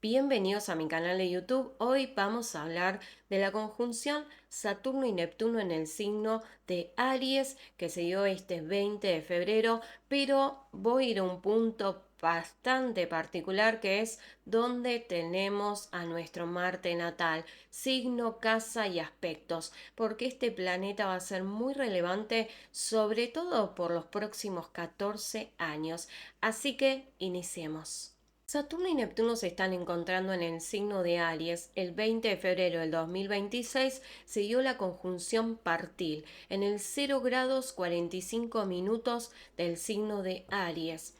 Bienvenidos a mi canal de YouTube. Hoy vamos a hablar de la conjunción Saturno y Neptuno en el signo de Aries que se dio este 20 de febrero, pero voy a ir a un punto bastante particular que es donde tenemos a nuestro Marte natal, signo, casa y aspectos, porque este planeta va a ser muy relevante sobre todo por los próximos 14 años. Así que iniciemos. Saturno y Neptuno se están encontrando en el signo de Aries. El 20 de febrero del 2026 se dio la conjunción partil en el 0 grados 45 minutos del signo de Aries.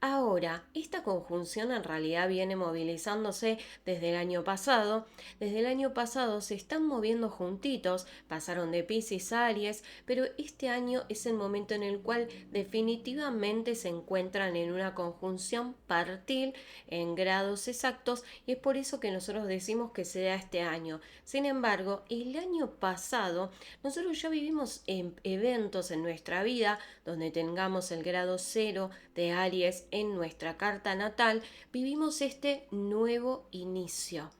Ahora, esta conjunción en realidad viene movilizándose desde el año pasado. Desde el año pasado se están moviendo juntitos, pasaron de Piscis a Aries, pero este año es el momento en el cual definitivamente se encuentran en una conjunción partil en grados exactos y es por eso que nosotros decimos que se da este año. Sin embargo, el año pasado nosotros ya vivimos eventos en nuestra vida donde tengamos el grado cero de Aries en nuestra carta natal, vivimos este nuevo inicio,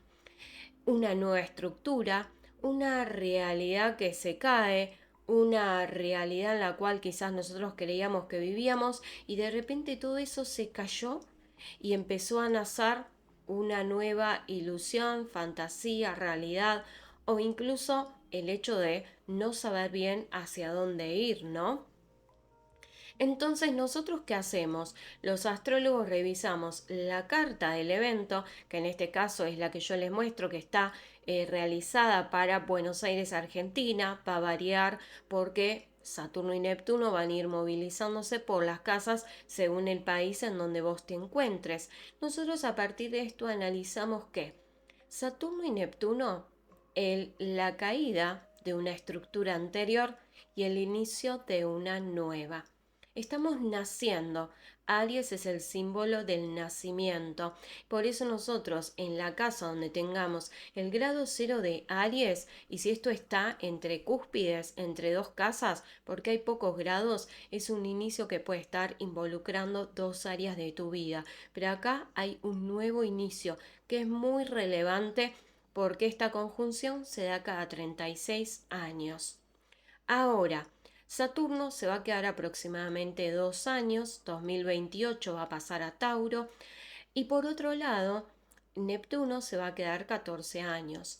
una nueva estructura, una realidad que se cae, una realidad en la cual quizás nosotros creíamos que vivíamos y de repente todo eso se cayó y empezó a nacer una nueva ilusión, fantasía, realidad o incluso el hecho de no saber bien hacia dónde ir, ¿no? Entonces, ¿nosotros qué hacemos? Los astrólogos revisamos la carta del evento, que en este caso es la que yo les muestro, que está realizada para Buenos Aires, Argentina, para variar, porque Saturno y Neptuno van a ir movilizándose por las casas según el país en donde vos te encuentres. Nosotros a partir de esto analizamos que Saturno y Neptuno, la caída de una estructura anterior y el inicio de una nueva. Estamos naciendo. Aries es el símbolo del nacimiento. Por eso nosotros en la casa donde tengamos el grado cero de Aries, y si esto está entre cúspides, entre dos casas, porque hay pocos grados, es un inicio que puede estar involucrando dos áreas de tu vida. Pero acá hay un nuevo inicio que es muy relevante porque esta conjunción se da cada 36 años. Ahora, Saturno se va a quedar aproximadamente 2 años, 2028 va a pasar a Tauro, y por otro lado, Neptuno se va a quedar 14 años.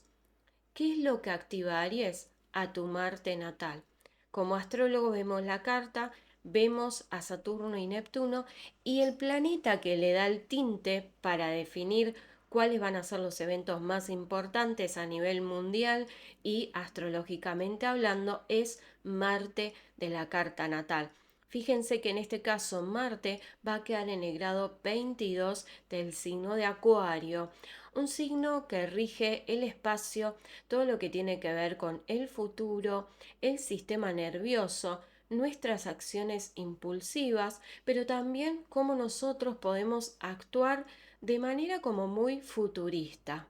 ¿Qué es lo que activa Aries? A tu Marte natal. Como astrólogos vemos la carta, vemos a Saturno y Neptuno y el planeta que le da el tinte para definir cuáles van a ser los eventos más importantes a nivel mundial y astrológicamente hablando es Marte de la carta natal. Fíjense que en este caso Marte va a quedar en el grado 22 del signo de Acuario, un signo que rige el espacio, todo lo que tiene que ver con el futuro, el sistema nervioso, nuestras acciones impulsivas, pero también cómo nosotros podemos actuar de manera como muy futurista.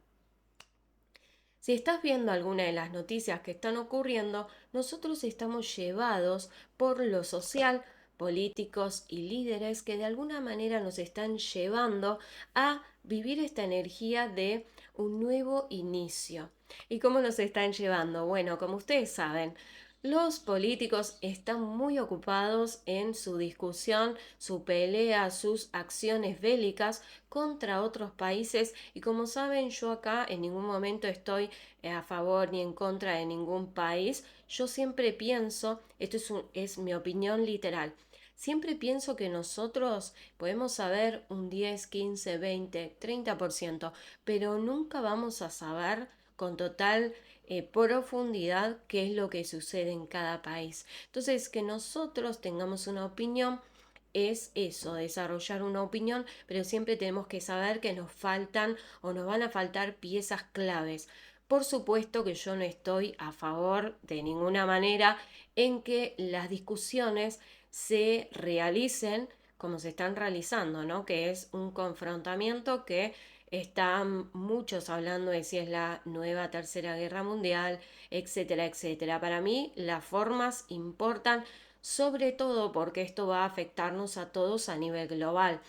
Si estás viendo alguna de las noticias que están ocurriendo, nosotros estamos llevados por lo social, políticos y líderes que de alguna manera nos están llevando a vivir esta energía de un nuevo inicio. ¿Y cómo nos están llevando? Bueno, como ustedes saben, los políticos están muy ocupados en su discusión, su pelea, sus acciones bélicas contra otros países y como saben yo acá en ningún momento estoy a favor ni en contra de ningún país. Yo siempre pienso, es mi opinión literal, siempre pienso que nosotros podemos saber un 10, 15, 20, 30%, pero nunca vamos a saber con total profundidad qué es lo que sucede en cada país. Entonces, que nosotros tengamos una opinión es eso, desarrollar una opinión, pero siempre tenemos que saber que nos faltan o nos van a faltar piezas claves. Por supuesto que yo no estoy a favor de ninguna manera en que las discusiones se realicen como se están realizando, ¿no? Que es un confrontamiento que están muchos hablando de si es la nueva tercera guerra mundial, etcétera, etcétera. Para mí las formas importan sobre todo porque esto va a afectarnos a todos a nivel global.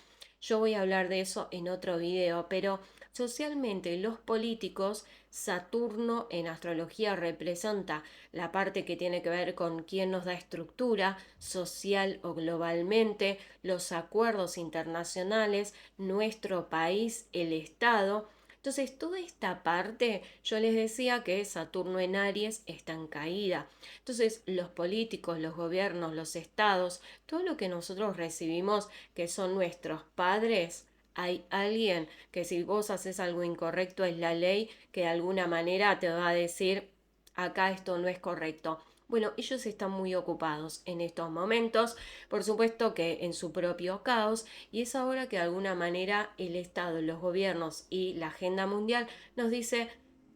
Yo voy a hablar de eso en otro video, pero Socialmente, los políticos, Saturno en astrología representa la parte que tiene que ver con quién nos da estructura social o globalmente, los acuerdos internacionales, nuestro país, el Estado. Entonces, toda esta parte, yo les decía que Saturno en Aries está en caída. Entonces, los políticos, los gobiernos, los estados, todo lo que nosotros recibimos, que son nuestros padres, hay alguien que si vos haces algo incorrecto es la ley que de alguna manera te va a decir acá esto no es correcto. Bueno, ellos están muy ocupados en estos momentos, por supuesto que en su propio caos, y es ahora que de alguna manera el Estado, los gobiernos y la agenda mundial nos dice,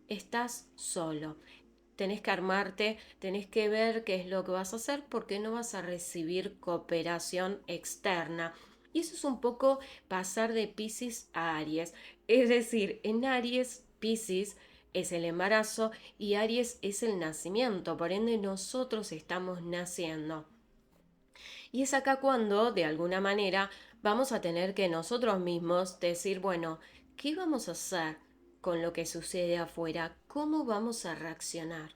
estás solo, tenés que armarte, tenés que ver qué es lo que vas a hacer porque no vas a recibir cooperación externa. Y eso es un poco pasar de Piscis a Aries. Es decir, en Aries, Piscis es el embarazo y Aries es el nacimiento, por ende nosotros estamos naciendo. Y es acá cuando, de alguna manera, vamos a tener que nosotros mismos decir, bueno, ¿qué vamos a hacer con lo que sucede afuera? ¿Cómo vamos a reaccionar?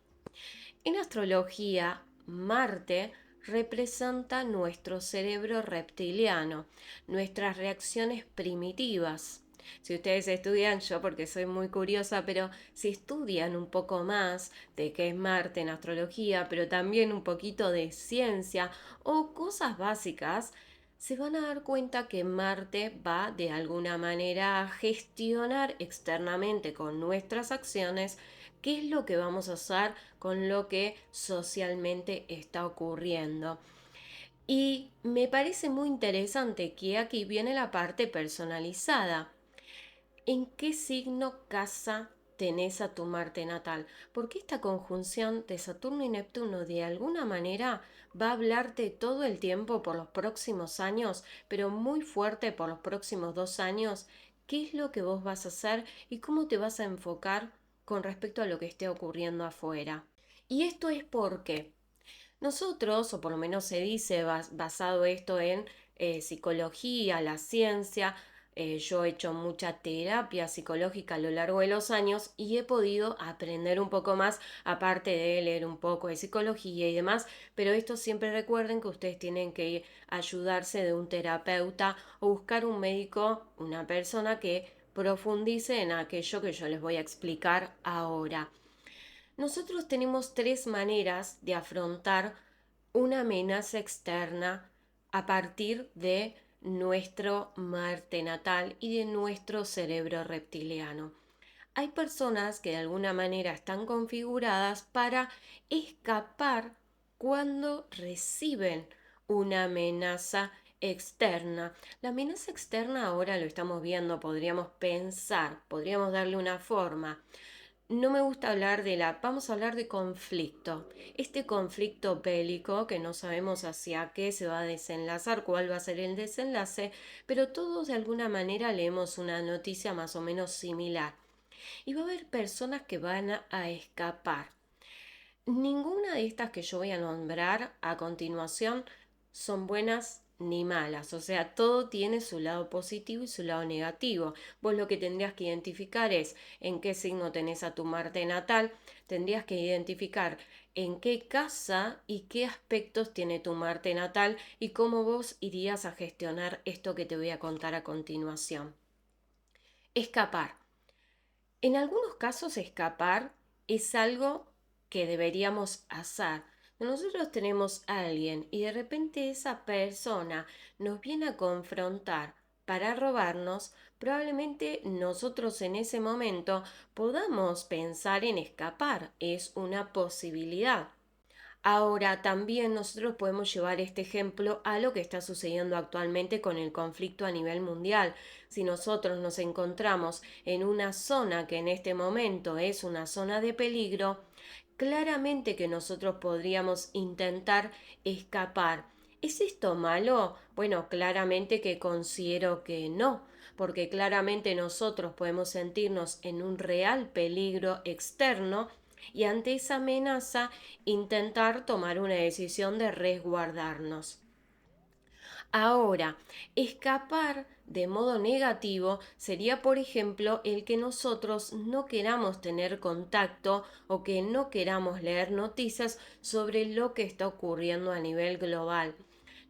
En astrología, Marte representa nuestro cerebro reptiliano, nuestras reacciones primitivas. Si ustedes estudian, yo porque soy muy curiosa, pero si estudian un poco más de qué es Marte en astrología, pero también un poquito de ciencia o cosas básicas, se van a dar cuenta que Marte va de alguna manera a gestionar externamente con nuestras acciones qué es lo que vamos a hacer con lo que socialmente está ocurriendo. Y me parece muy interesante que aquí viene la parte personalizada. ¿En qué signo casa tenés a tu Marte natal? Porque esta conjunción de Saturno y Neptuno de alguna manera va a hablarte todo el tiempo por los próximos años, pero muy fuerte por los próximos 2 años, qué es lo que vos vas a hacer y cómo te vas a enfocar con respecto a lo que esté ocurriendo afuera. Y esto es porque nosotros, o por lo menos se dice, basado esto en psicología, la ciencia, yo he hecho mucha terapia psicológica a lo largo de los años y he podido aprender un poco más, aparte de leer un poco de psicología y demás, pero esto siempre recuerden que ustedes tienen que ayudarse de un terapeuta o buscar un médico, una persona que profundice en aquello que yo les voy a explicar ahora. Nosotros tenemos 3 maneras de afrontar una amenaza externa a partir de nuestro Marte natal y de nuestro cerebro reptiliano. Hay personas que de alguna manera están configuradas para escapar cuando reciben una amenaza externa. La amenaza externa ahora lo estamos viendo, podríamos pensar, podríamos darle una forma. No me gusta hablar vamos a hablar de conflicto. Este conflicto bélico que no sabemos hacia qué se va a desenlazar, cuál va a ser el desenlace, pero todos de alguna manera leemos una noticia más o menos similar. Y va a haber personas que van a escapar. Ninguna de estas que yo voy a nombrar a continuación son buenas ni malas, o sea, todo tiene su lado positivo y su lado negativo. Vos lo que tendrías que identificar es en qué signo tenés a tu Marte natal, tendrías que identificar en qué casa y qué aspectos tiene tu Marte natal y cómo vos irías a gestionar esto que te voy a contar a continuación. Escapar. En algunos casos escapar es algo que deberíamos hacer. Nosotros tenemos a alguien y de repente esa persona nos viene a confrontar para robarnos, probablemente nosotros en ese momento podamos pensar en escapar. Es una posibilidad. Ahora, también nosotros podemos llevar este ejemplo a lo que está sucediendo actualmente con el conflicto a nivel mundial. Si nosotros nos encontramos en una zona que en este momento es una zona de peligro, claramente que nosotros podríamos intentar escapar. ¿Es esto malo? Bueno, claramente que considero que no, porque claramente nosotros podemos sentirnos en un real peligro externo y ante esa amenaza intentar tomar una decisión de resguardarnos. Ahora, escapar de modo negativo sería, por ejemplo, el que nosotros no queramos tener contacto o que no queramos leer noticias sobre lo que está ocurriendo a nivel global.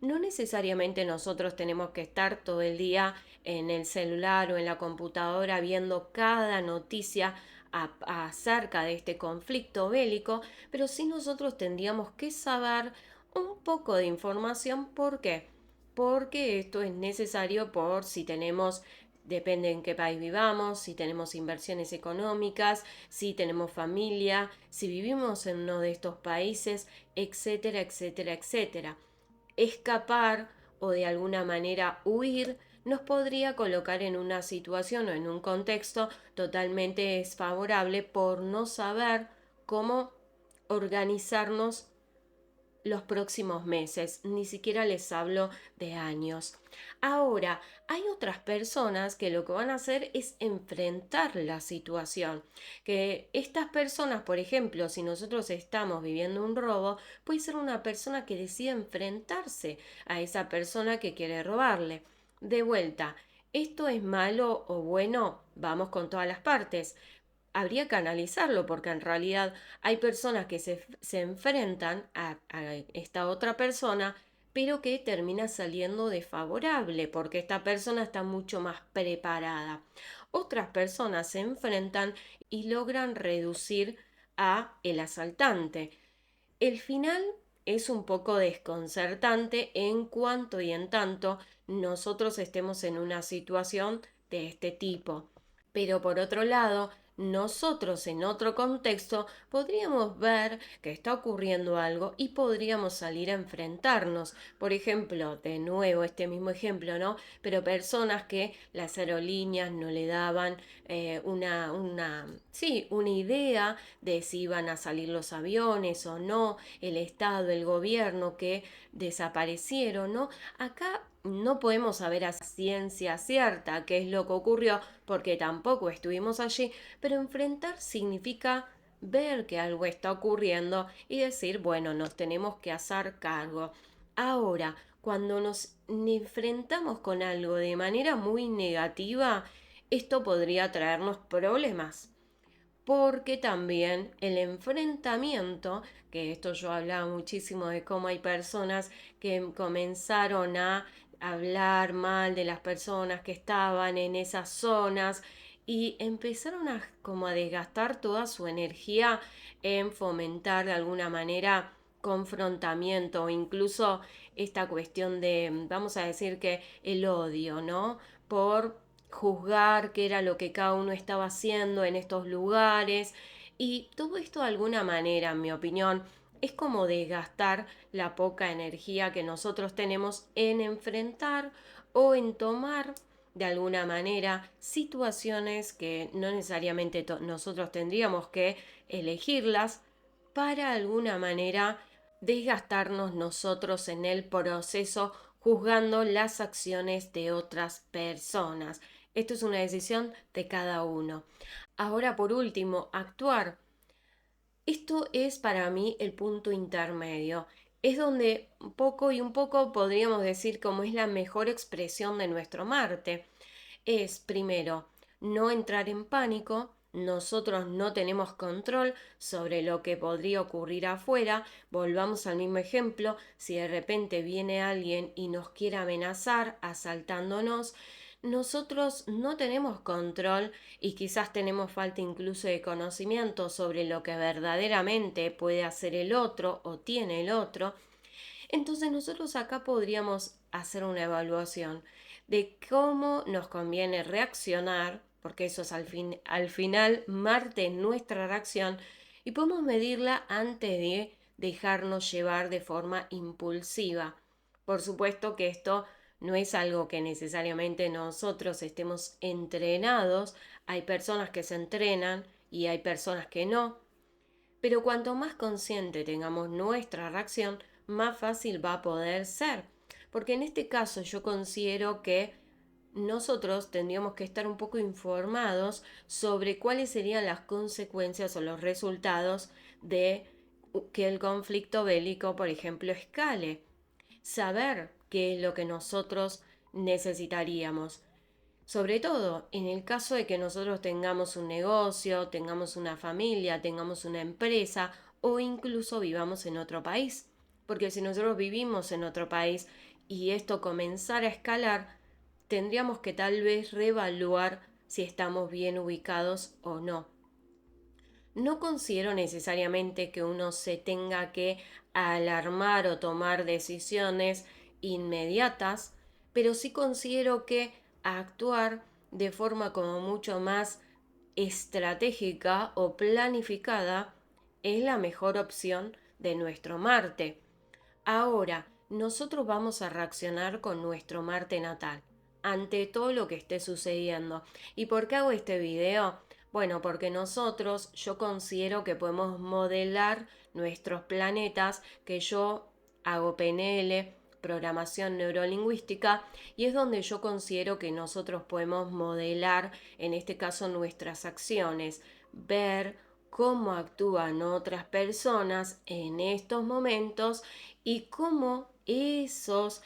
No necesariamente nosotros tenemos que estar todo el día en el celular o en la computadora viendo cada noticia acerca de este conflicto bélico, pero sí nosotros tendríamos que saber un poco de información. ¿Por qué? Porque esto es necesario por si tenemos, depende en qué país vivamos, si tenemos inversiones económicas, si tenemos familia, si vivimos en uno de estos países, etcétera, etcétera, etcétera. Escapar o de alguna manera huir nos podría colocar en una situación o en un contexto totalmente desfavorable por no saber cómo organizarnos los próximos meses, ni siquiera les hablo de años. Ahora, hay otras personas que lo que van a hacer es enfrentar la situación. Que estas personas, por ejemplo, si nosotros estamos viviendo un robo, puede ser una persona que decide enfrentarse a esa persona que quiere robarle. De vuelta, ¿esto es malo o bueno? Vamos con todas las partes. Habría que analizarlo porque en realidad hay personas que se enfrentan a esta otra persona, pero que termina saliendo desfavorable porque esta persona está mucho más preparada. Otras personas se enfrentan y logran reducir a el asaltante. El final es un poco desconcertante en cuanto y en tanto nosotros estemos en una situación de este tipo. Pero por otro lado, nosotros en otro contexto podríamos ver que está ocurriendo algo y podríamos salir a enfrentarnos. Por ejemplo, de nuevo este mismo ejemplo, ¿no? Pero personas que las aerolíneas no le daban una idea de si iban a salir los aviones o no, el Estado, el gobierno que desaparecieron, ¿no? Acá no podemos saber a ciencia cierta qué es lo que ocurrió porque tampoco estuvimos allí, pero enfrentar significa ver que algo está ocurriendo y decir, bueno, nos tenemos que hacer cargo. Ahora, cuando nos enfrentamos con algo de manera muy negativa, esto podría traernos problemas porque también el enfrentamiento, que esto yo hablaba muchísimo de cómo hay personas que comenzaron a hablar mal de las personas que estaban en esas zonas y empezaron a como a desgastar toda su energía en fomentar de alguna manera confrontamiento o incluso esta cuestión de, vamos a decir que el odio, ¿no? Por juzgar qué era lo que cada uno estaba haciendo en estos lugares y todo esto de alguna manera, en mi opinión, es como desgastar la poca energía que nosotros tenemos en enfrentar o en tomar de alguna manera situaciones que no necesariamente nosotros tendríamos que elegirlas para alguna manera desgastarnos nosotros en el proceso juzgando las acciones de otras personas. Esto es una decisión de cada uno. Ahora, por último, actuar. Esto es para mí el punto intermedio. Es donde un poco y un poco podríamos decir cómo es la mejor expresión de nuestro Marte. Es, primero, no entrar en pánico. Nosotros no tenemos control sobre lo que podría ocurrir afuera. Volvamos al mismo ejemplo. Si de repente viene alguien y nos quiere amenazar asaltándonos, nosotros no tenemos control y quizás tenemos falta incluso de conocimiento sobre lo que verdaderamente puede hacer el otro o tiene el otro. Entonces nosotros acá podríamos hacer una evaluación de cómo nos conviene reaccionar, porque eso es al final Marte es nuestra reacción, y podemos medirla antes de dejarnos llevar de forma impulsiva. Por supuesto que esto no es algo que necesariamente nosotros estemos entrenados, hay personas que se entrenan y hay personas que no, pero cuanto más consciente tengamos nuestra reacción, más fácil va a poder ser. Porque en este caso yo considero que nosotros tendríamos que estar un poco informados sobre cuáles serían las consecuencias o los resultados de que el conflicto bélico, por ejemplo, escale. Saber qué es lo que nosotros necesitaríamos. Sobre todo en el caso de que nosotros tengamos un negocio, tengamos una familia, tengamos una empresa o incluso vivamos en otro país. Porque si nosotros vivimos en otro país y esto comenzara a escalar, tendríamos que tal vez reevaluar si estamos bien ubicados o no. No considero necesariamente que uno se tenga que alarmar o tomar decisiones inmediatas, pero sí considero que actuar de forma como mucho más estratégica o planificada es la mejor opción de nuestro Marte. Ahora, nosotros vamos a reaccionar con nuestro Marte natal ante todo lo que esté sucediendo. ¿Y por qué hago este video? Bueno, porque nosotros, yo considero que podemos modelar nuestros planetas, que yo hago PNL, programación neurolingüística, y es donde yo considero que nosotros podemos modelar, en este caso, nuestras acciones, ver cómo actúan otras personas en estos momentos y cómo esas,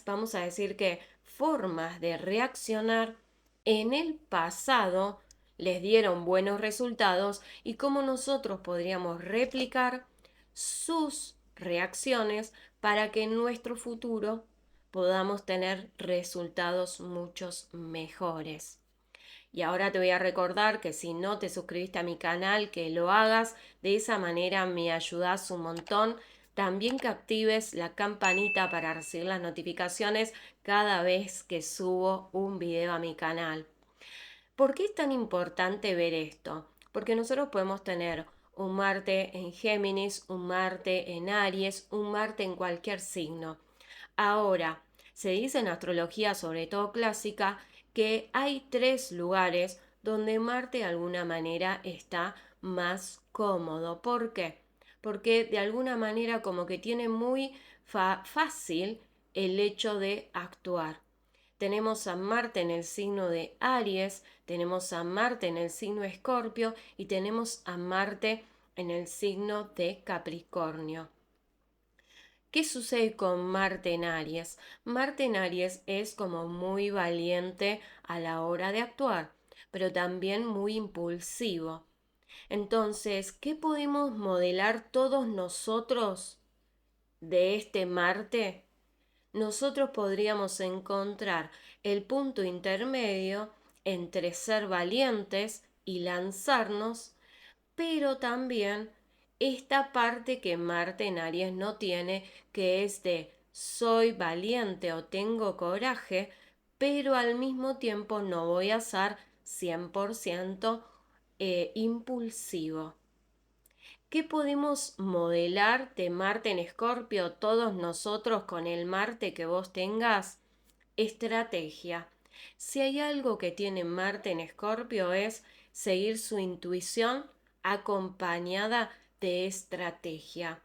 vamos a decir que, formas de reaccionar en el pasado les dieron buenos resultados y cómo nosotros podríamos replicar sus reacciones para que en nuestro futuro podamos tener resultados muchos mejores. Y ahora te voy a recordar que si no te suscribiste a mi canal, que lo hagas. De esa manera me ayudas un montón. También que actives la campanita para recibir las notificaciones cada vez que subo un video a mi canal. ¿Por qué es tan importante ver esto? Porque nosotros podemos tener un Marte en Géminis, un Marte en Aries, un Marte en cualquier signo. Ahora, se dice en astrología, sobre todo clásica, que hay 3 lugares donde Marte de alguna manera está más cómodo. ¿Por qué? Porque de alguna manera como que tiene muy fácil el hecho de actuar. Tenemos a Marte en el signo de Aries, tenemos a Marte en el signo de Escorpio y tenemos a Marte en el signo de Capricornio. ¿Qué sucede con Marte en Aries? Marte en Aries es como muy valiente a la hora de actuar, pero también muy impulsivo. Entonces, ¿qué podemos modelar todos nosotros de este Marte? Nosotros podríamos encontrar el punto intermedio entre ser valientes y lanzarnos, pero también esta parte que Marte en Aries no tiene, que es de soy valiente o tengo coraje, pero al mismo tiempo no voy a ser 100% impulsivo. ¿Qué podemos modelar de Marte en Escorpio todos nosotros con el Marte que vos tengas? Estrategia. Si hay algo que tiene Marte en Escorpio es seguir su intuición acompañada de estrategia.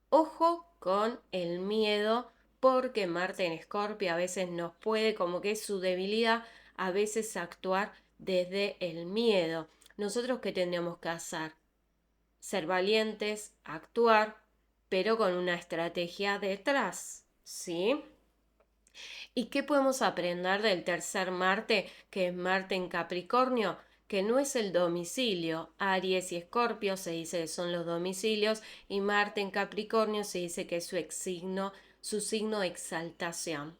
Ojo con el miedo, porque Marte en Escorpio a veces nos puede, como que es su debilidad, a veces actuar desde el miedo. ¿Nosotros qué tendríamos que hacer? Ser valientes, actuar, pero con una estrategia detrás, ¿sí? ¿Y qué podemos aprender del tercer Marte, que es Marte en Capricornio? Que no es el domicilio. Aries y Escorpio se dice que son los domicilios y Marte en Capricornio se dice que es su signo de exaltación.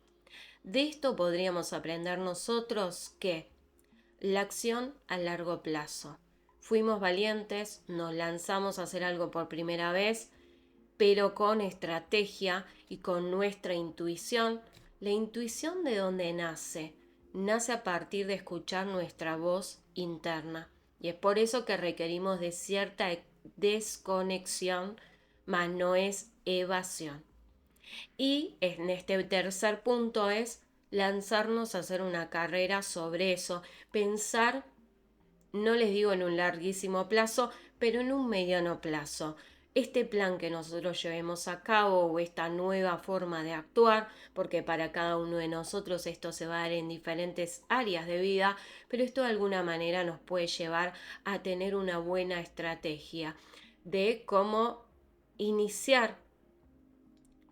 De esto podríamos aprender nosotros que la acción a largo plazo. Fuimos valientes, nos lanzamos a hacer algo por primera vez, pero con estrategia y con nuestra intuición. La intuición, ¿de dónde nace? Nace a partir de escuchar nuestra voz interna. Y es por eso que requerimos de cierta desconexión, mas no es evasión. Y en este tercer punto es lanzarnos a hacer una carrera sobre eso, pensar, no les digo en un larguísimo plazo, pero en un mediano plazo. Este plan que nosotros llevemos a cabo o esta nueva forma de actuar, porque para cada uno de nosotros esto se va a dar en diferentes áreas de vida, pero esto de alguna manera nos puede llevar a tener una buena estrategia de cómo iniciar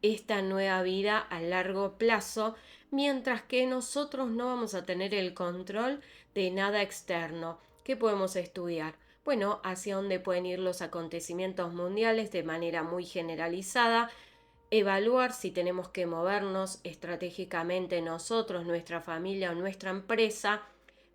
esta nueva vida a largo plazo, mientras que nosotros no vamos a tener el control de nada externo. ¿Qué podemos estudiar? Bueno, hacia dónde pueden ir los acontecimientos mundiales de manera muy generalizada, evaluar si tenemos que movernos estratégicamente nosotros, nuestra familia o nuestra empresa,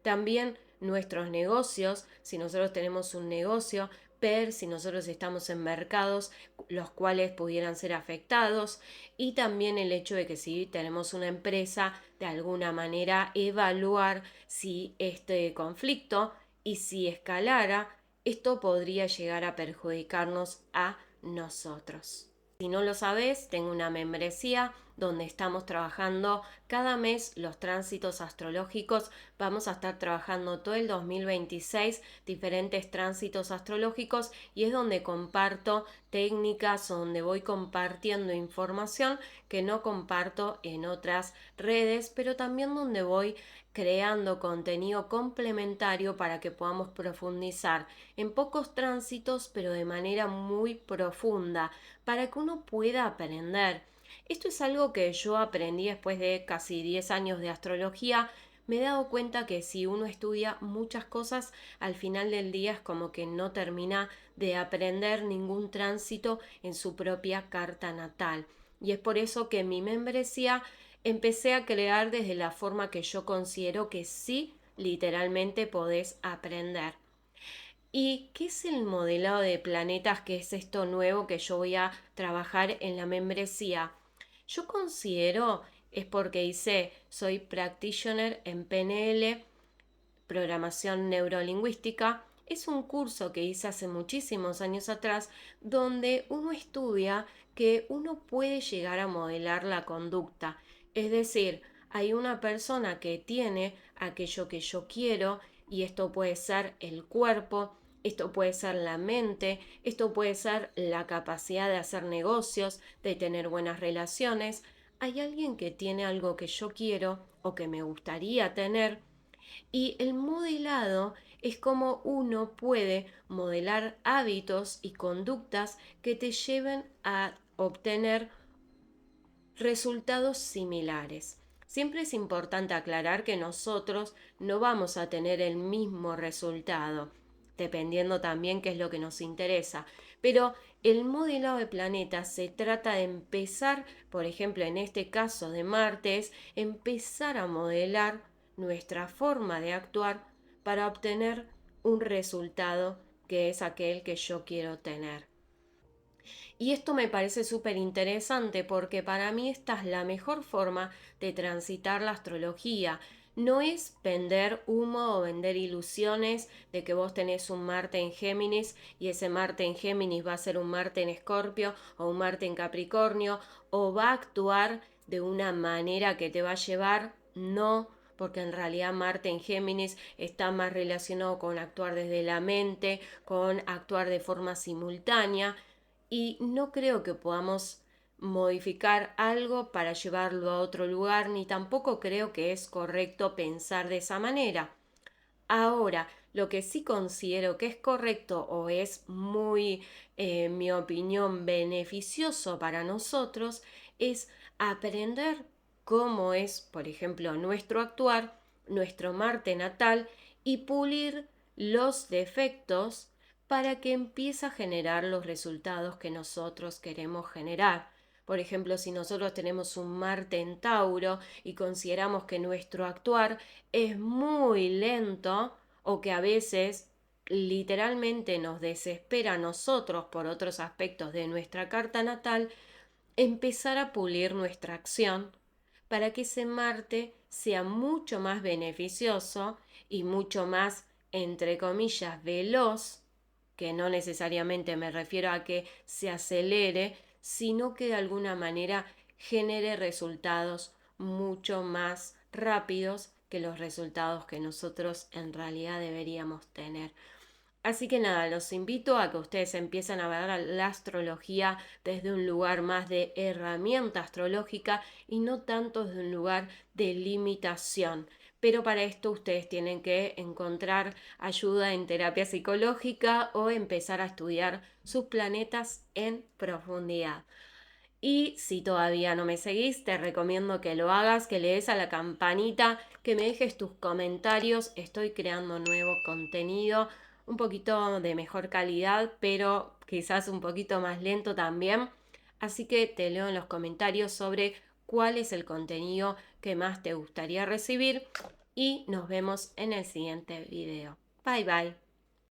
también nuestros negocios, si nosotros tenemos un negocio, ver si nosotros estamos en mercados los cuales pudieran ser afectados, y también el hecho de que si tenemos una empresa, de alguna manera evaluar si este conflicto y si escalara, esto podría llegar a perjudicarnos a nosotros. Si no lo sabes, tengo una membresía donde estamos trabajando cada mes los tránsitos astrológicos. Vamos a estar trabajando todo el 2026 diferentes tránsitos astrológicos, y es donde comparto técnicas, donde voy compartiendo información que no comparto en otras redes, pero también donde voy creando contenido complementario para que podamos profundizar en pocos tránsitos, pero de manera muy profunda, para que uno pueda aprender. Esto es algo que yo aprendí después de casi 10 años de astrología. Me he dado cuenta que si uno estudia muchas cosas, al final del día es como que no termina de aprender ningún tránsito en su propia carta natal. Y es por eso que mi membresía empecé a crear desde la forma que yo considero que sí, literalmente podés aprender. ¿Y qué es el modelado de planetas, que es esto nuevo que yo voy a trabajar en la membresía? Yo considero, es porque soy practitioner en PNL, programación neurolingüística. Es un curso que hice hace muchísimos años atrás, donde uno estudia que uno puede llegar a modelar la conducta. Es decir, hay una persona que tiene aquello que yo quiero, y esto puede ser el cuerpo, esto puede ser la mente, esto puede ser la capacidad de hacer negocios, de tener buenas relaciones. Hay alguien que tiene algo que yo quiero o que me gustaría tener, y el modelado es como uno puede modelar hábitos y conductas que te lleven a obtener resultados similares. Siempre es importante aclarar que nosotros no vamos a tener el mismo resultado, dependiendo también qué es lo que nos interesa. Pero el modelado de planetas se trata de empezar, por ejemplo, en este caso de Marte, es empezar a modelar nuestra forma de actuar para obtener un resultado que es aquel que yo quiero tener. Y esto me parece súper interesante porque para mí esta es la mejor forma de transitar la astrología. No es vender humo o vender ilusiones de que vos tenés un Marte en Géminis y ese Marte en Géminis va a ser un Marte en Escorpio o un Marte en Capricornio, o va a actuar de una manera que te va a llevar. No, porque en realidad Marte en Géminis está más relacionado con actuar desde la mente, con actuar de forma simultánea, y no creo que podamos modificar algo para llevarlo a otro lugar, ni tampoco creo que es correcto pensar de esa manera. Ahora, lo que sí considero que es correcto o es muy, en mi opinión, beneficioso para nosotros, es aprender cómo es, por ejemplo, nuestro actuar, nuestro Marte natal, y pulir los defectos para que empiece a generar los resultados que nosotros queremos generar. Por ejemplo, si nosotros tenemos un Marte en Tauro y consideramos que nuestro actuar es muy lento, o que a veces literalmente nos desespera a nosotros por otros aspectos de nuestra carta natal, empezar a pulir nuestra acción para que ese Marte sea mucho más beneficioso y mucho más, entre comillas, veloz, que no necesariamente me refiero a que se acelere, sino que de alguna manera genere resultados mucho más rápidos que los resultados que nosotros en realidad deberíamos tener. Así que nada, los invito a que ustedes empiecen a ver la astrología desde un lugar más de herramienta astrológica y no tanto desde un lugar de limitación. Pero para esto ustedes tienen que encontrar ayuda en terapia psicológica o empezar a estudiar sus planetas en profundidad. Y si todavía no me seguís, te recomiendo que lo hagas, que le des a la campanita, que me dejes tus comentarios. Estoy creando nuevo contenido, un poquito de mejor calidad, pero quizás un poquito más lento también. Así que te leo en los comentarios sobre cuál es el contenido que más te gustaría recibir y nos vemos en el siguiente video. Bye bye.